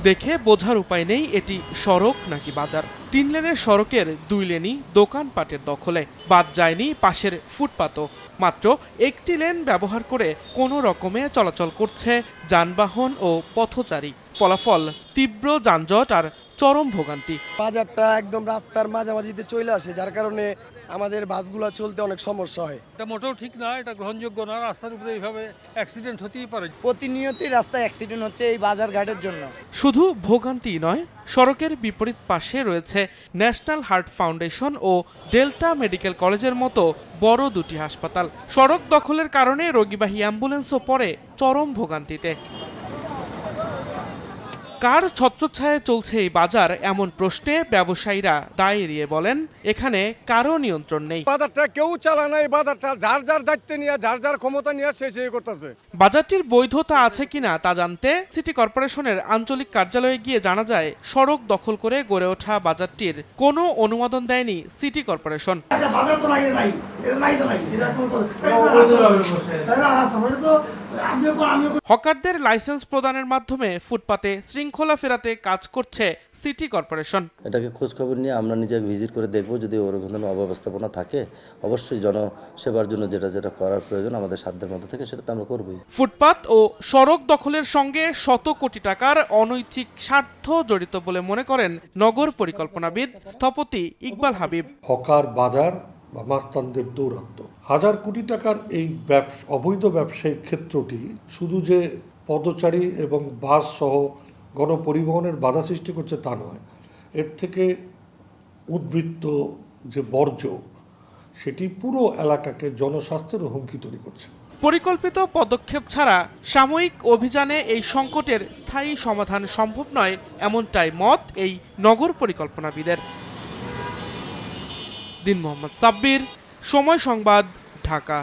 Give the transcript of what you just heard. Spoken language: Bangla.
দেখে বোঝার উপায় নেই এটি সড়ক নাকি বাজার। 3 লেনের সড়কের 2 লেনই দোকানপাটের দখলে, বাদ যায়নি পাশের ফুটপাতও। মাত্র একটি লেন ব্যবহার করে কোনো রকমে চলাচল করছে যানবাহন ও পথচারী। ফলাফল তীব্র যানজট আর চরম ভোগান্তি। বাজারটা একদম রাস্তার মাঝামাঝিতে চলে আসে, যার কারণে আমাদের বাসগুলো চলতে অনেক সমস্যা হয়। এটা মোটেও ঠিক না, এটা গ্রহণযোগ্য না। রাস্তার উপরে এইভাবে অ্যাক্সিডেন্ট হতেই পারে। প্রতিনিয়তই রাস্তায় অ্যাক্সিডেন্ট হচ্ছে এই বাজার ঘাটের জন্য। শুধু ভোগান্তি নয়, সড়কের বিপরীত পাশে রয়েছে ন্যাশনাল হার্ট ফাউন্ডেশন ও ডেল্টা মেডিকেল কলেজের মতো বড় দুটি হাসপাতাল। সড়ক দখলের কারণে রোগীবাহী অ্যাম্বুলেন্সও পড়ে চরম ভোগান্তিতে। কার ছত্রছায়ায় চলছে এই বাজার, এমন প্রশ্নে ব্যবসায়ীরা দায় এড়িয়ে বলেন, এখানে কারো নিয়ন্ত্রণ নেই। বাজারটা কেউ চালায় না, এই বাজারটা যার যার দায়িত্ব নিয়ে, যার যার ক্ষমতা নিয়ে সে করতেছে। বাজারটির বৈধতা আছে কিনা তা জানতে সিটি কর্পোরেশনের আঞ্চলিক কার্যালয়ে গিয়ে জানা যায়, সড়ক দখল করে গড়ে ওঠা বাজারটির কোনো অনুমোদন দেয়নি সিটি কর্পোরেশন। হকারদের লাইসেন্স প্রদানের মাধ্যমে ফুটপাতে শৃঙ্খলা ফেরাতে কাজ করছে সিটি কর্পোরেশন। এটাকে খোঁজ খবর নিয়ে আমরা নিজে ভিজিট করে দেখব, যদি ওরকম কোনো অব্যবস্থাপনা থাকে অবশ্যই জনসেবার জন্য যেটা করার প্রয়োজন আমাদের সাধ্যের মধ্যে থেকে সেটা তো আমরা করবই। ফুটপাত ও সড়ক দখলের সঙ্গে শত কোটি টাকার অনৈতিক স্বার্থ জড়িত বলে মনে করেন নগর পরিকল্পনাবিদ স্থপতি ইকবাল হাবিব। হকার বাজার বা মাস্তানদের দৌরাত্ম্য, হাজার কোটি টাকার এই অবৈধ ব্যবসায়িক ক্ষেত্রটি শুধু যে পদচারী এবং বাস সহ গণপরিবহনের বাধা সৃষ্টি করছে তা নয়, এর থেকে উদ্বৃত্ত যে বর্জ্য সেটি পুরো এলাকাকে জনস্বাস্থ্যের হুমকি তৈরি করছে। পরিকল্পিত পদক্ষেপ ছাড়া সাময়িক অভিযানে এই সংকটের স্থায়ী সমাধান সম্ভব নয়, এমনটাই মত এই নগর পরিকল্পনাবিদের। দিন মোহাম্মদ সাব্বির, সময় সংবাদ, ঢাকা।